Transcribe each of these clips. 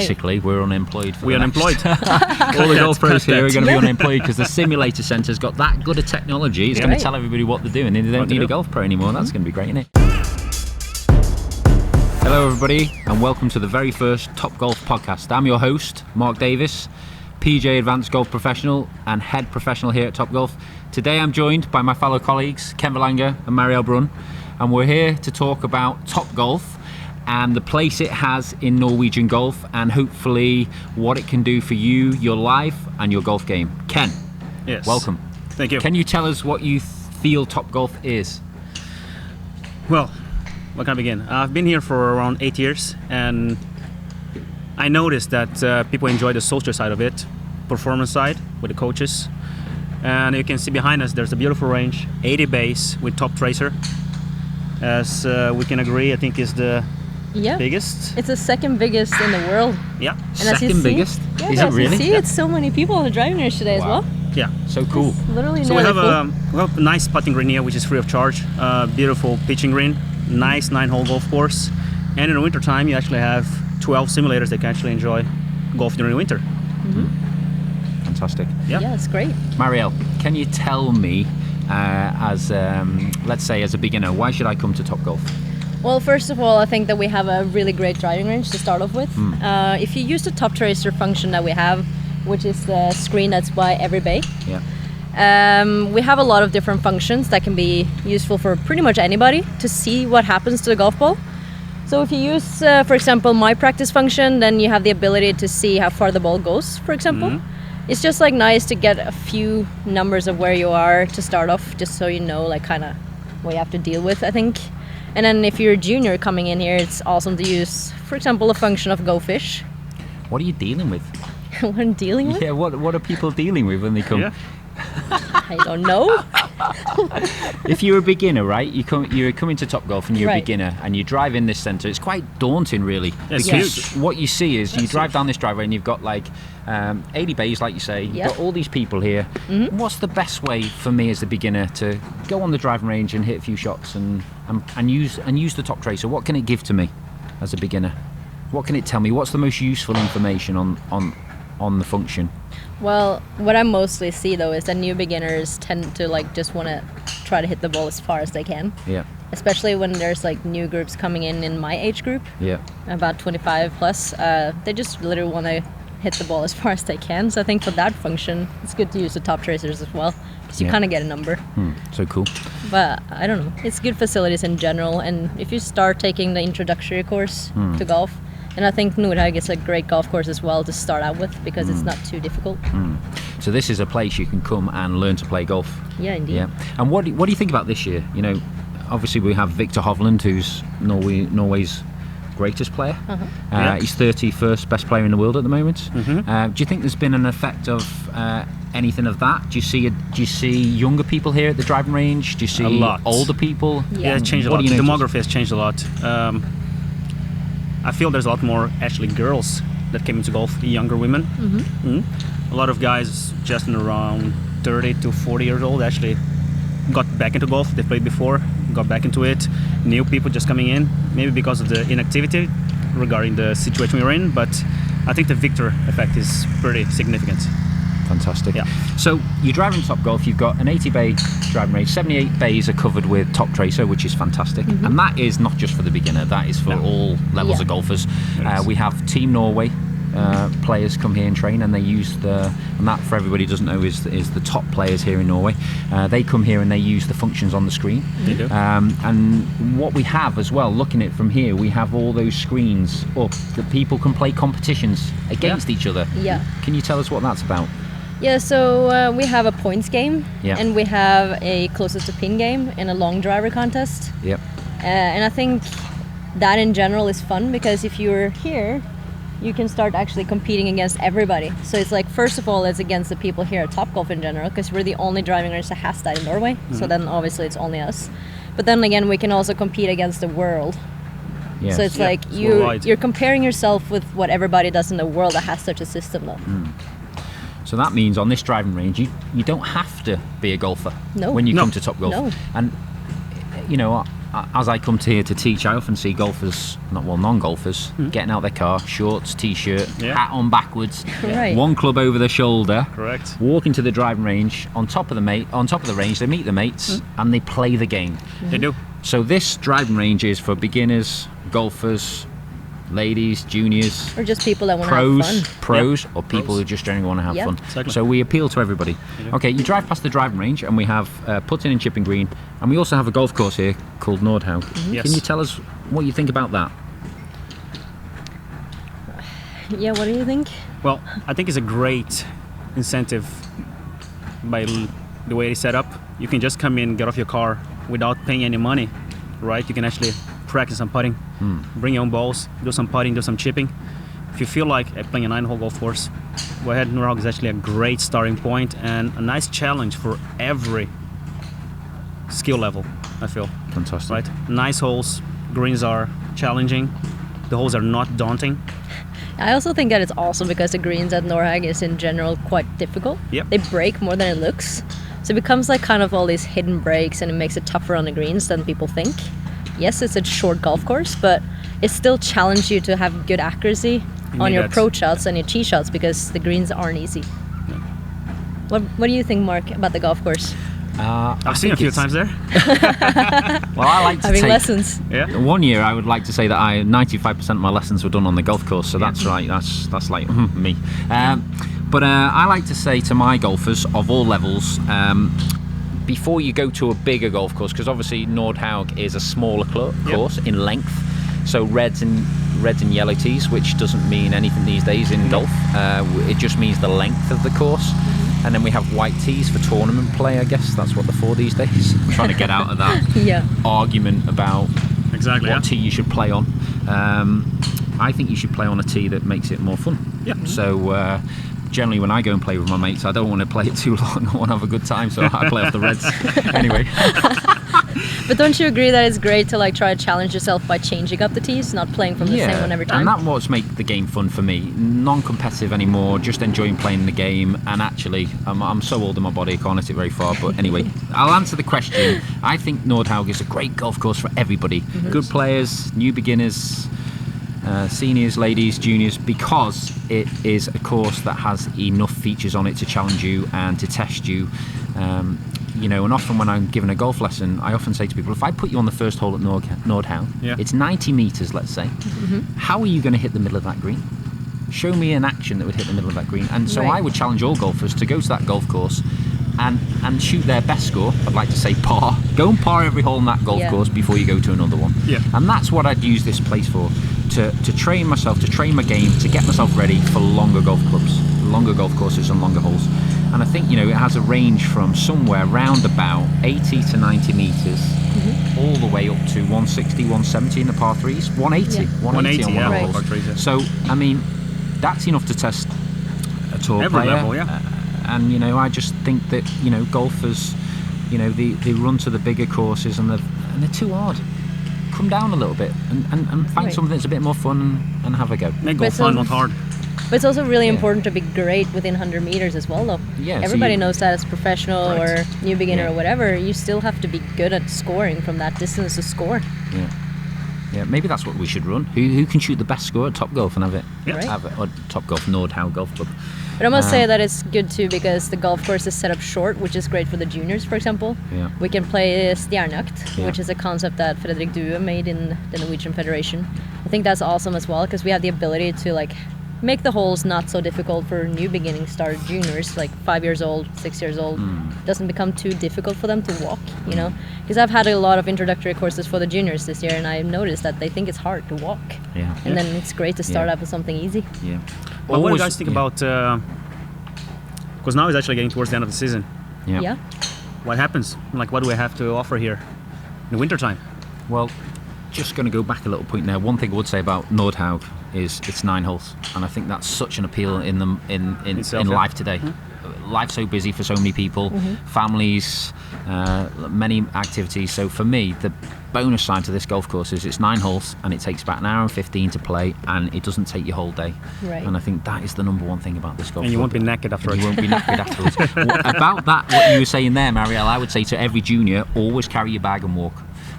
basically, we're unemployed. We're unemployed. All the golf pros here are going to be unemployed because the simulator centre's got that good a technology. It's going to tell everybody what they're doing. They don't need a golf pro anymore. That's going to be great, isn't it? Hello, everybody, and welcome to the very first Toppgolf podcast. I'm your host, Mark Davis, PJ Advanced Golf Professional and Head Professional here at Toppgolf. Today I'm joined by my fellow colleagues, Ken Verlanger and Marielle Brunn, and we're here to talk about Toppgolf and the place it has in Norwegian golf, and hopefully what it can do for you, your life, and your golf game. Ken, yes. Welcome. Thank you. Can you tell us what you feel Toppgolf is? Well, where can I begin? I've been here for around 8 years, and I noticed that people enjoy the social side of it, performance side with the coaches. And you can see behind us, there's a beautiful range, 80 bays with Toptracer. As we can agree, I think is the biggest. It's the second biggest in the world. Yeah. And Second biggest? Yeah, is it really? See, it's so many people on the driving range today as well. Yeah. So cool. It's literally So we have full. a nice putting green here, which is free of charge. Beautiful pitching green, nice 9-hole golf course. And in the winter time, you actually have 12 simulators that can actually enjoy golf during the winter. Mm-hmm. Fantastic. Yeah, it's great. Marielle, can you tell me, let's say as a beginner, why should I come to Toppgolf? Well, first of all, I think that we have a really great driving range to start off with. If you use the Toptracer function that we have, which is the screen that's by every bay, we have a lot of different functions that can be useful for pretty much anybody to see what happens to the golf ball. So if you use, for example, my practice function, then you have the ability to see how far the ball goes, for example. It's just like nice to get a few numbers of where you are to start off, just so you know like kind of what you have to deal with, I think. And then if you're a junior coming in here, it's awesome to use, for example, a function of Go Fish. What are you dealing with? What I'm dealing with? Yeah, what are people dealing with when they come? Yeah. I don't know. If you're a beginner, right? You're coming to Toppgolf and you're a Right. beginner and you drive in this centre. It's quite daunting, really. It's because huge. what you see is you drive down this driveway and you've got like 80 bays, like you say. You've got all these people here. What's the best way for me as a beginner to go on the driving range and hit a few shots and use the Toptracer? What can it give to me as a beginner? What can it tell me? What's the most useful information on the function? Well, what I mostly see though is that new beginners tend to like just want to try to hit the ball as far as they can. Yeah. Especially when there's like new groups coming in my age group. Yeah. About 25 plus. They just literally want to hit the ball as far as they can. So I think for that function, it's good to use the Toptracers as well, because you kind of get a number. So cool. But I don't know. It's good facilities in general, and if you start taking the introductory course to golf, and I think Nordhaug is a great golf course as well to start out with, because it's not too difficult. So this is a place you can come and learn to play golf. Yeah, indeed. Yeah. And what do you think about this year? You know, obviously we have Victor Hovland, who's Norway's greatest player. He's 31st best player in the world at the moment. Do you think there's been an effect of anything of that? Do you see younger people here at the driving range? Do you see A lot. older people? Yeah, it's changed a lot. The demography has changed a lot. I feel there's a lot more actually girls that came into golf, younger women. A lot of guys just in around 30 to 40 years old actually got back into golf. They played before, got back into it. New people just coming in, maybe because of the inactivity regarding the situation we're in, but I think the Victor effect is pretty significant. Fantastic. Yeah. So you're driving Toppgolf, you've got an 80 bay driving range, 78 bays are covered with Toptracer, which is fantastic. And that is not just for the beginner, that is for all levels of golfers. We have Team Norway players come here and train, and they use and that for everybody who doesn't know is the top players here in Norway. They come here and they use the functions on the screen. They do. And what we have as well, looking at it from here, we have all those screens up that people can play competitions against each other. Yeah. Can you tell us what that's about? Yeah, so we have a points game, Yeah. and we have a closest to pin game and a long driver contest. Yep. And I think that in general is fun, because if you're here, you can start actually competing against everybody. So it's like, first of all, it's against the people here at Toppgolf in general, because we're the only driving range that has that in Norway. So then obviously it's only us. But then again, we can also compete against the world. Yes. So it's like you're comparing yourself with what everybody does in the world that has such a system though. So that means on this driving range, you don't have to be a golfer when you come to Toppgolf. No. And you know, as I come to here to teach, I often see golfers, non-golfers, getting out their car, shorts, t-shirt, hat on backwards, Right. one club over their shoulder, Correct. walking to the driving range, on top of the range, they meet the mates and they play the game. They do. So this driving range is for beginners, golfers, ladies, juniors, Or just people that want to have fun. pros, or people who just generally want to have Yep. fun. Exactly. So we appeal to everybody. do. Okay, you drive past the driving range, and we have putting and chipping green, and we also have a golf course here called Nordhaug. Yes. Can you tell us what you think about that? Yeah, what do you think? Well, I think it's a great incentive by the way it's set up. You can just come in, get off your car without paying any money, right? You can actually practice some putting, bring your own balls, do some putting, do some chipping. If you feel like playing a 9-hole golf course, go ahead. Nordhaug is actually a great starting point and a nice challenge for every skill level, I feel. Fantastic. Right? Nice holes, greens are challenging, the holes are not daunting. I also think that it's awesome because the greens at Nordhaug is in general quite difficult. Yep. They break more than it looks. So it becomes like kind of all these hidden breaks, and it makes it tougher on the greens than people think. Yes, it's a short golf course, but it still challenges you to have good accuracy on need your that. approach shots and your tee shots because the greens aren't easy. What do you think, Mark, about the golf course? I've seen a few times there. Well, I like to Having take lessons. Yeah. One year, I would like to say that 95% of my lessons were done on the golf course, so that's right. That's like me. But I like to say to my golfers of all levels, before you go to a bigger golf course, because obviously Nordhaug is a smaller course in length, so reds and yellow tees, which doesn't mean anything these days in golf. It just means the length of the course. And then we have white tees for tournament play, I guess that's what they're for these days. I'm trying to get out of that argument about Exactly. what tee you should play on. I think you should play on a tee that makes it more fun. Yeah. So generally when I go and play with my mates, I don't want to play it too long. I want to have a good time, so I play off the reds. Anyway. But don't you agree that it's great to like try to challenge yourself by changing up the tees, not playing from the same one every time? And that's what's make the game fun for me. Non-competitive anymore, just enjoying playing the game. And actually, I'm so old in my body, I can't hit it very far. But anyway, I'll answer the question. I think Nordhaug is a great golf course for everybody. Good players, new beginners, seniors, ladies, juniors, because it is a course that has enough features on it to challenge you and to test you. You know, and often when I'm giving a golf lesson, I often say to people, if I put you on the first hole at Nordhaug, it's 90 metres, let's say. How are you going to hit the middle of that green? Show me an action that would hit the middle of that green. And so I would challenge all golfers to go to that golf course and shoot their best score. I'd like to say par. Go and par every hole in that golf course before you go to another one. Yeah. And that's what I'd use this place for, to train myself, to train my game, to get myself ready for longer golf clubs, longer golf courses and longer holes. And I think, you know, it has a range from somewhere around about 80 to 90 metres, all the way up to 160, 170 in the par threes, 180, 180 on one of the holes. So, I mean, that's enough to test a tour Every player. level, And, you know, I just think that, you know, golfers, you know, they run to the bigger courses and they're too hard. Come down a little bit and find something that's a bit more fun and have a go. Make golf fun, not hard. But it's also really important to be great within 100 meters as well, though. Yeah, so everybody knows that as professional or new beginner or whatever, you still have to be good at scoring from that distance to score. Yeah, maybe that's what we should run. Who can shoot the best score at Toppgolf and have it? Right. Have it, or Toppgolf Nordhaug Golf Club. But I must say that it's good too because the golf course is set up short, which is great for the juniors, for example. Yeah. We can play Stjernjakt, which is a concept that Fredrik Due made in the Norwegian Federation. I think that's awesome as well because we have the ability to like make the holes not so difficult for new beginning start juniors, like 5 years old, 6 years old. Doesn't become too difficult for them to walk, you know? Because I've had a lot of introductory courses for the juniors this year and I've noticed that they think it's hard to walk. Yeah. And then it's great to start out with something easy. Yeah. Well, what do you guys think about, because now it's actually getting towards the end of the season. Yeah. What happens? Like, what do we have to offer here in the wintertime? Well, just going to go back a little point now. One thing I would say about Nordhaug is it's 9 holes, and I think that's such an appeal in life today. Life's so busy for so many people, families, many activities. So for me, the bonus side to this golf course is it's 9 holes, and it takes about an hour and 15 to play, and it doesn't take your whole day. Right. And I think that is the number one thing about this golf. And you club. won't be knackered afterwards. You won't be knackered afterwards. About that, what you were saying there, Marielle, I would say to every junior, always carry your bag and walk.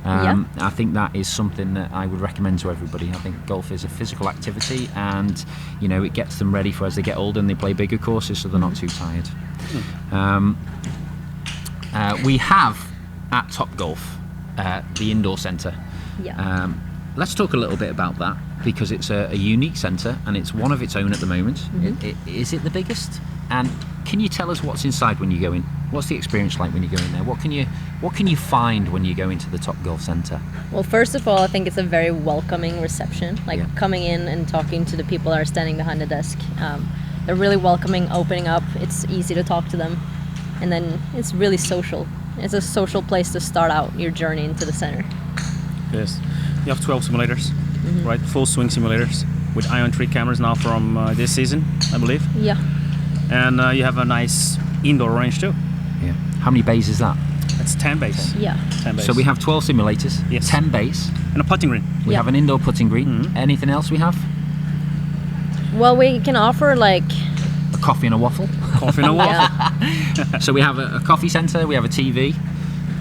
I think that is something that I would recommend to everybody. I think golf is a physical activity, and it gets them ready for as they get older and they play bigger courses, so they're not too tired. We have at Toppgolf the indoor centre. Let's talk a little bit about that, because it's a unique centre and it's one of its own at the moment. Is it the biggest? And can you tell us what's inside when you go in? What's the experience like when you go in there? What can you find when you go into the Toppgolf Centre? Well, first of all, I think it's a very welcoming reception. Coming in and talking to the people that are standing behind the desk. They're really welcoming, opening up. It's easy to talk to them. And then it's really social. It's a social place to start out your journey into the center. Yes. You have 12 simulators, right? Full swing simulators with ion 3 cameras now from this season, I believe. Yeah. And you have a nice indoor range too. Yeah. How many bays is that? That's 10 bays. Yeah. 10 bays. So we have 12 simulators, Yes. 10 bays. And a putting green. We have an indoor putting green. Anything else we have? Well, we can offer A coffee and a waffle. Coffee and a waffle. So we have a coffee centre, we have a TV,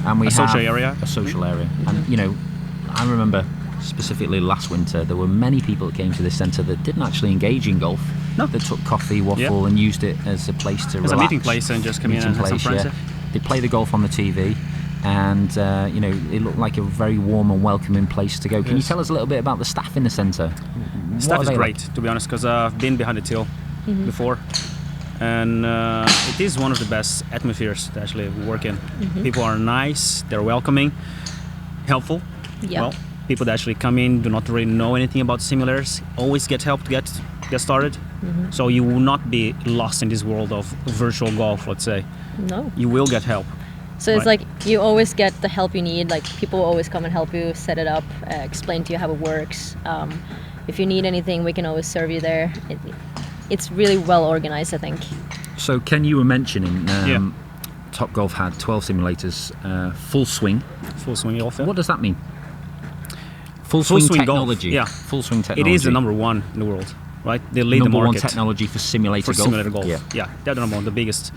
and we have social area. a social area. And I remember specifically last winter there were many people that came to this centre that didn't actually engage in golf. No. That took coffee, waffle, and used it as a place to relax. As a meeting place and just come in and have some friends. They play the golf on the TV, and it looked like a very warm and welcoming place to go. Can you tell us a little bit about the staff in the centre? Staff is great, to be honest, because I've been behind the till before, and it is one of the best atmospheres to actually work in. People are nice, they're welcoming, helpful. Yeah. Well, people that actually come in do not really know anything about simulators, always get help to get started. So you will not be lost in this world of virtual golf, let's say. No. You will get help. So it's like you always get the help you need. Like people will always come and help you set it up, explain to you how it works. If you need anything, we can always serve you there. It's really well organized, I think. So Ken, you were mentioning Toppgolf had 12 simulators, full swing. Full swing golf. What does that mean? Full swing technology. Golf. Yeah. Full swing technology. It is the number one in the world, right? They lead the market. Number one technology for simulator golf. Simulator golf. Yeah, they're the number one, the biggest.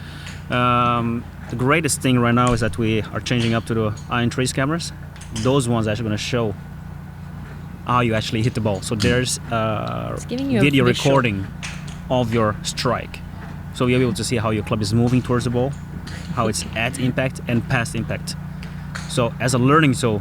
The greatest thing right now is that we are changing up to the ion 3 cameras. Those ones are actually going to show how you actually hit the ball. So there's video recording of your strike. So you'll be able to see how your club is moving towards the ball, how it's at impact and past impact. So as a learning tool,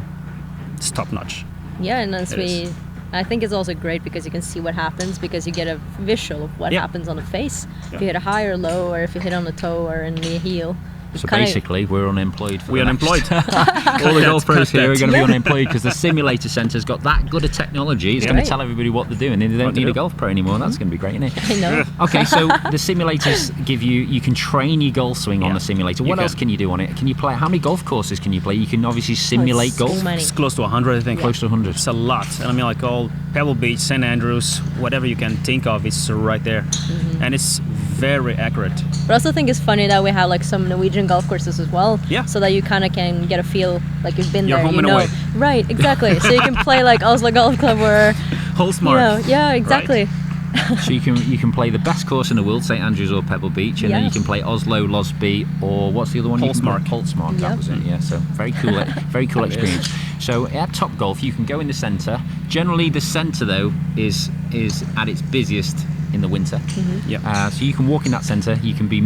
it's top notch. Yeah, and I think it's also great because you can see what happens, because you get a visual of what happens on the face. If you hit a high or low, or if you hit on the toe or in the heel. So basically, we're unemployed. We're unemployed. All the golf pros here are going to be unemployed because the simulator centre's got that good a technology. It's going to tell everybody what they're doing. They don't need a golf pro anymore. That's going to be great, isn't it? I know. Okay, so the simulators give you can train your golf swing on the simulator. What else can you do on it? Can you play? How many golf courses can you play? You can obviously simulate golf. So many. It's close to 100, I think. Close to 100. It's a lot. And I mean, like all Pebble Beach, St. Andrews, whatever you can think of, it's right there. And it's very accurate. But I also think it's funny that we have like some Norwegian golf courses as well. Yeah. So that you kind of can get a feel like you've been You're there. home and away. Right, exactly. So you can play like Oslo Golf Club or Holsmark. Yeah, exactly. Right. So you can play the best course in the world, St. Andrews or Pebble Beach, and then you can play Oslo, Losby, or what's the other one? Holsmark. Holsmark, that was it. Yeah. So very cool experience. So at Toppgolf, you can go in the centre. Generally, the centre though is at its busiest in the winter. So you can walk in that centre. You can be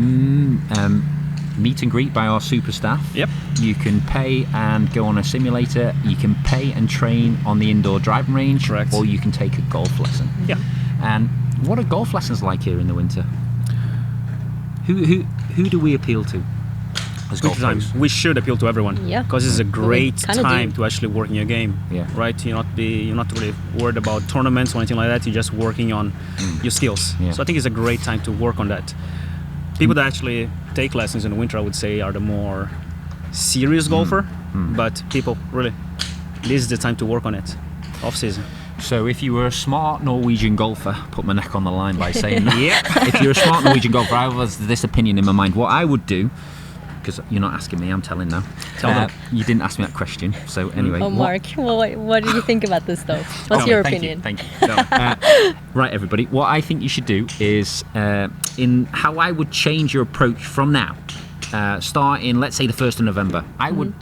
meet and greet by our super staff. Yep. You can pay and go on a simulator. You can pay and train on the indoor driving range. Correct. Or you can take a golf lesson. Yeah. And what are golf lessons like here in the winter? Who do we appeal to as golf pros? We should appeal to everyone. Yeah. Because it's a great time to actually work in your game. Yeah. Right. You're not really worried about tournaments or anything like that. You're just working on your skills. Yeah. So I think it's a great time to work on that. People that actually take lessons in the winter, I would say, are the more serious golfer. But people really, this is the time to work on it, off season. So if you were a smart Norwegian golfer, put my neck on the line by saying that. If you're a smart Norwegian golfer, I have this opinion in my mind. What I would do, because you're not asking me, I'm telling now. Tell them. You didn't ask me that question. So anyway. Oh, Mark, what did you think about this though? What's your opinion? Thank you. Right, everybody. What I think you should do is, in how I would change your approach from now, start in, let's say, the 1st of November. I would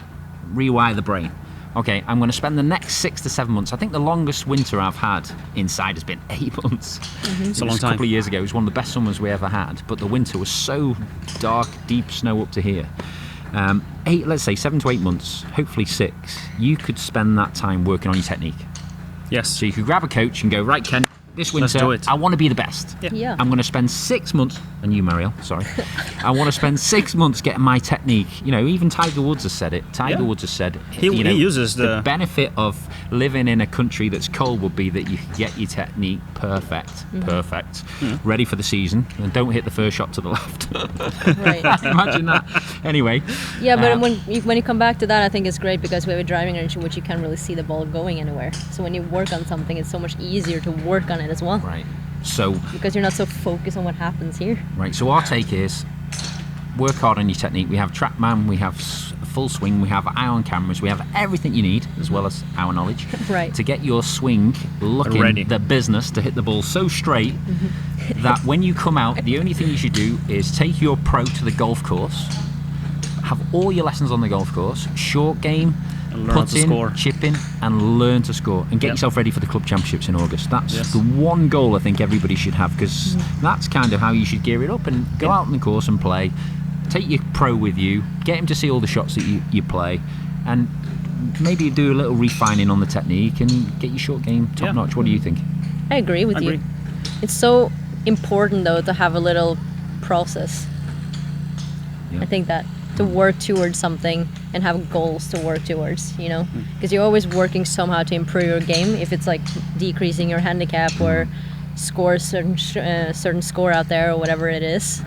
rewire the brain. okay, I'm going to spend the next 6 to 7 months. I think the longest winter I've had inside has been 8 months. It's a long A time. couple of years ago, it was one of the best summers we ever had, but the winter was so dark, deep snow up to here. let's say 7 to 8 months, hopefully 6, you could spend that time working on your technique. Yes. So you could grab a coach and go, right, Ken, this winter, do it. I want to be the best. Yeah. I'm going to spend 6 months, and you, Mariel, sorry. I want to spend 6 months getting my technique. You know, even Tiger Woods has said it. Tiger Woods has said, He uses the benefit of living in a country that's cold would be that you get your technique perfect, ready for the season, and don't hit the first shot to the left. Right. Imagine that. Anyway. Yeah, but when you come back to that, I think it's great because we have a driving range in which you can't really see the ball going anywhere. So when you work on something, it's so much easier to work on it as well. Right. So because you're not so focused on what happens here. Right. So our take is work hard on your technique. We have TrackMan, we have full swing, we have eye on cameras, we have everything you need as well as our knowledge Right. to get your swing looking Ready. the business, to hit the ball so straight that when you come out, the only thing you should do is take your pro to the golf course, have all your lessons on the golf course, short game, And learn how to put in, score. chip in, and learn to score, and get Yep. yourself ready for the club championships in August. That's Yes. the one goal I think everybody should have, because that's kind of how you should gear it up and go out on the course and play. Take your pro with you, get him to see all the shots that you play, and maybe do a little refining on the technique and get your short game top notch. What do you think? I agree with you. It's so important though to have a little process. Yeah. I think that to work towards something and have goals to work towards, you know, because you're always working somehow to improve your game. If it's like decreasing your handicap or score a certain score out there or whatever it is,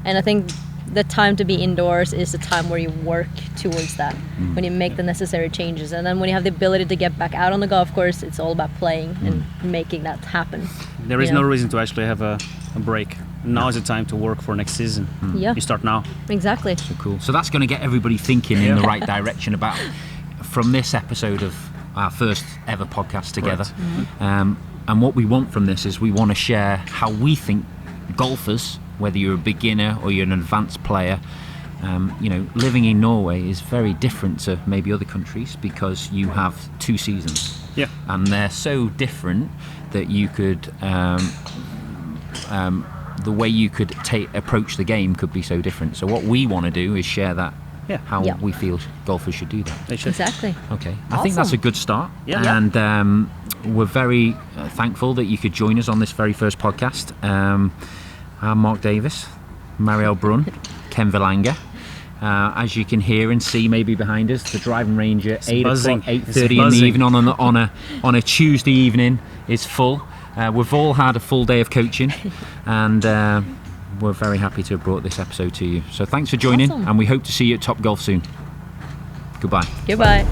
and I think the time to be indoors is the time where you work towards that, when you make the necessary changes, and then when you have the ability to get back out on the golf course, it's all about playing and making that happen. There is you no know? reason to actually have a break. Now is the time to work for next season. Yeah, You start now. exactly. So cool. So that's going to get everybody thinking in the right direction about from this episode of our first ever podcast together. And what we want from this is we want to share how we think golfers, whether you're a beginner or you're an advanced player, you know, living in Norway is very different to maybe other countries because you have 2 seasons. Yeah. And they're so different that you could the way you could approach the game could be so different. So what we want to do is share that, how Yeah. we feel golfers should do that. They should. Exactly. Okay, I think that's a good start. Yeah. And we're very thankful that you could join us on this very first podcast. I'm Mark Davis, Mariel Brunn, Ken Villanger. As you can hear and see maybe behind us, the Driving Range at 8:30 in the evening on a Tuesday evening is full. We've all had a full day of coaching, and we're very happy to have brought this episode to you. So thanks for joining, Awesome. and we hope to see you at Topgolf soon. Goodbye. Goodbye.